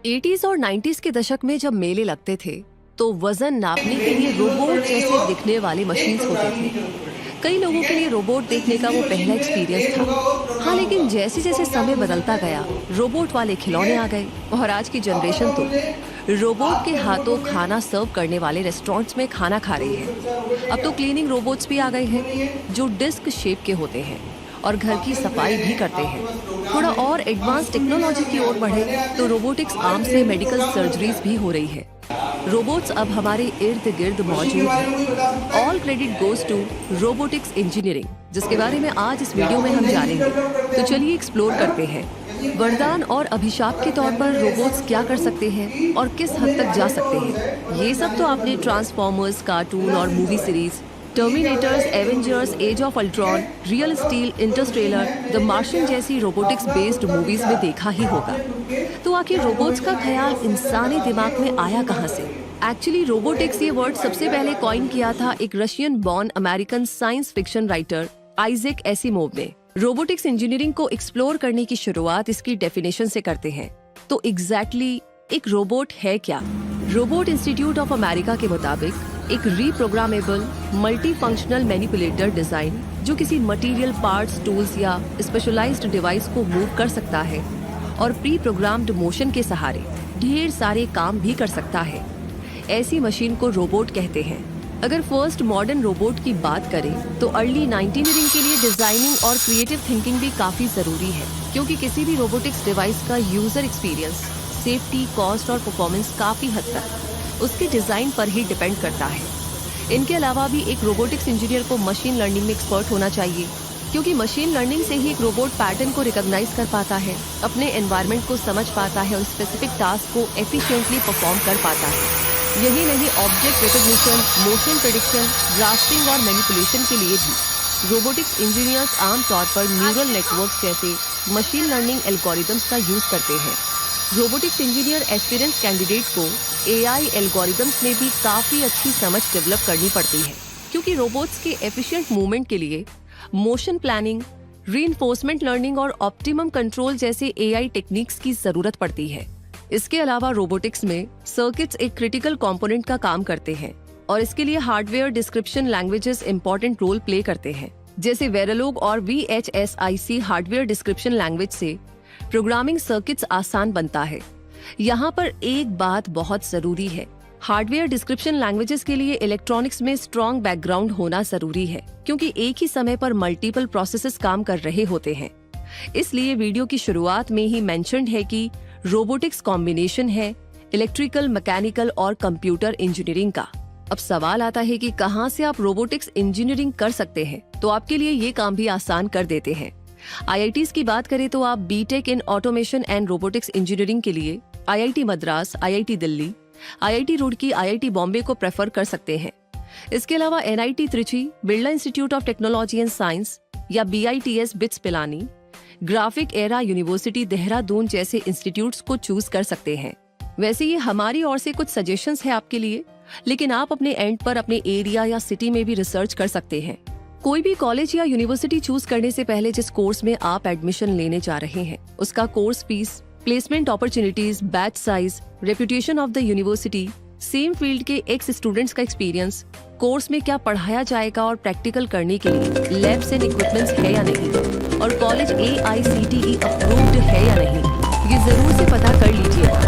80s और 90s के दशक में जब मेले लगते थे तो वजन नापने के लिए रोबोट जैसे दिखने वाले मशीन्स होते थे। कई लोगों के लिए रोबोट देखने का वो पहला एक्सपीरियंस था। हाँ, लेकिन जैसे जैसे समय बदलता गया रोबोट वाले खिलौने आ गए और आज की जनरेशन तो रोबोट के हाथों खाना सर्व करने वाले रेस्टोरेंट्स में खाना खा रही है। अब तो क्लीनिंग रोबोट्स भी आ गए हैं जो डिस्क शेप के होते हैं और घर की सफाई भी करते हैं। थोड़ा और एडवांस टेक्नोलॉजी की ओर बढ़े तो रोबोटिक्स आर्म से मेडिकल सर्जरीज भी हो रही है। रोबोट्स अब हमारे इर्द गिर्द मौजूद हैं। All credit goes to robotics engineering, जिसके बारे में आज इस वीडियो में हम जानेंगे। तो चलिए एक्सप्लोर करते हैं। वरदान और अभिशाप के तौर पर रोबोट्स क्या कर सकते हैं और किस हद तक जा सकते हैं, ये सब तो आपने ट्रांसफॉर्मर्स, कार्टून और movie series Terminators, Avengers, Age of Ultron, Real Steel, Interstellar, the Martian जैसी रोबोटिक्स बेस्ड मूवीज में देखा ही होगा। तो आखिर रोबोट्स का ख्याल इंसानी दिमाग में आया कहां से? एक्चुअली रोबोटिक्स ये वर्ड सबसे पहले कॉइन किया था एक Russian born American science fiction writer Isaac Asimov ने। रोबोटिक्स इंजीनियरिंग को एक्सप्लोर करने की शुरुआत इसकी डेफिनेशन से करते हैं। तो एग्जैक्टली एक रोबोट है क्या? रोबोट इंस्टीट्यूट ऑफ अमेरिका के मुताबिक एक reprogrammable multi functional manipulator design जो किसी मटेरियल, पार्ट्स, टूल्स या स्पेशलाइज्ड डिवाइस को मूव कर सकता है और प्री प्रोग्राम्ड मोशन के सहारे ढेर सारे काम भी कर सकता है। ऐसी मशीन को रोबोट कहते हैं। अगर फर्स्ट मॉडर्न रोबोट की बात करें तो अर्ली 19वीं के लिए डिजाइनिंग और क्रिएटिव थिंकिंग भी काफी जरूरी है, क्योंकि किसी भी रोबोटिक्स डिवाइस का यूजर एक्सपीरियंस, सेफ्टी, कॉस्ट और परफॉर्मेंस काफी हद तक उसके डिजाइन पर ही डिपेंड करता है। इनके अलावा भी एक रोबोटिक्स इंजीनियर को मशीन लर्निंग में एक्सपर्ट होना चाहिए, क्योंकि मशीन लर्निंग से ही एक रोबोट पैटर्न को रिकॉग्नाइज कर पाता है, अपने एनवायरनमेंट को समझ पाता है और स्पेसिफिक टास्क को एफिशिएंटली परफॉर्म कर पाता है। यही नहीं, object recognition, motion prediction, drafting और मैनिपुलेशन के लिए भी रोबोटिक्स इंजीनियर्स आमतौर पर न्यूरल नेटवर्क जैसे मशीन लर्निंग एल्गोरिदम्स का यूज करते हैं। रोबोटिक्स इंजीनियर एस्पिरेंट कैंडिडेट को एआई एल्गोरिदम्स में भी काफी अच्छी समझ डेवलप करनी पड़ती है, क्योंकि रोबोट्स के एफिशिएंट मूवमेंट के लिए मोशन प्लानिंग, रीइंफोर्समेंट लर्निंग और ऑप्टिमम कंट्रोल जैसे एआई टेक्निक्स की जरूरत पड़ती है। इसके अलावा रोबोटिक्स में सर्किट्स एक क्रिटिकल कंपोनेंट का काम करते हैं और इसके लिए hardware description languages important role play करते हैं। जैसे वेरालोग और VHSIC हार्डवेयर डिस्क्रिप्शन लैंग्वेज से प्रोग्रामिंग सर्किट्स आसान बनता है। यहाँ पर एक बात बहुत जरूरी है, हार्डवेयर डिस्क्रिप्शन लैंग्वेजेस के लिए इलेक्ट्रॉनिक्स में स्ट्रॉन्ग बैकग्राउंड होना जरूरी है, क्योंकि एक ही समय पर मल्टीपल प्रोसेसेस काम कर रहे होते हैं। इसलिए वीडियो की शुरुआत में ही मेंशन्ड है कि रोबोटिक्स कॉम्बिनेशन है इलेक्ट्रिकल, मैकेनिकल और कंप्यूटर इंजीनियरिंग का। अब सवाल आता है कि कहाँ से आप रोबोटिक्स इंजीनियरिंग कर सकते हैं, तो आपके लिए ये काम भी आसान कर देते हैं। IITs की बात करें तो आप BTech in automation and robotics engineering के लिए IIT Madras, IIT Delhi, IIT Roorkee, IIT Bombay को प्रेफर कर सकते हैं। इसके अलावा NIT Trichy, Birla institute of technology and science या BITS bits Pilani, graphic era university Dehradun जैसे इंस्टीट्यूट्स को चूज कर सकते हैं। वैसे ये हमारी ओर से कुछ सजेशंस है आपके लिए, लेकिन आप अपने एंड पर अपने एरिया या सिटी में भी रिसर्च कर सकते हैं। कोई भी कॉलेज या यूनिवर्सिटी चूज करने से पहले जिस कोर्स में आप एडमिशन लेने जा रहे हैं, उसका course fees, placement opportunities, batch size, reputation of the university, same field के एक्स स्टूडेंट्स का एक्सपीरियंस, कोर्स में क्या पढ़ाया जाएगा और प्रैक्टिकल करने के लिए लैब्स एंड इक्विपमेंट्स है या नहीं, और कॉलेज AICTE अप्रूव्ड है या नहीं, ये जरूर से पता कर लीजिएगा।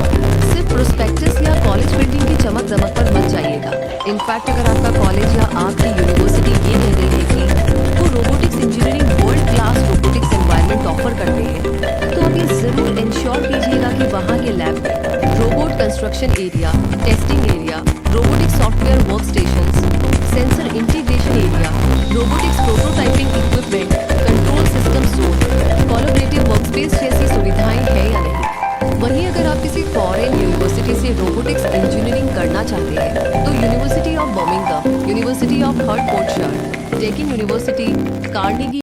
सिर्फ प्रोस्पेक्टस या कॉलेज बिल्डिंग की चमक दमक पर मत जाइएगा। इनफैक्ट अगर आपका कॉलेज या आपकी यूनिवर्सिटी ये कह रही है कि वो robotics engineering world class robotics environment offer करते हैं, तो आप ये जरूर इंश्योर कीजिएगा कि वहाँ के लैब में robot construction area, testing area, robotics software work stations, sensor integration area, robotics prototyping equipment, control system zone, collaborative workspace जैसी सुविधाएं है या नहीं। वहीं अगर आप किसी फॉरेन यूनिवर्सिटी से रोबोटिक्स इंजीनियरिंग करना चाहते हैं तो university of Birmingham, university of Hertfordshire, taken university, Carnegie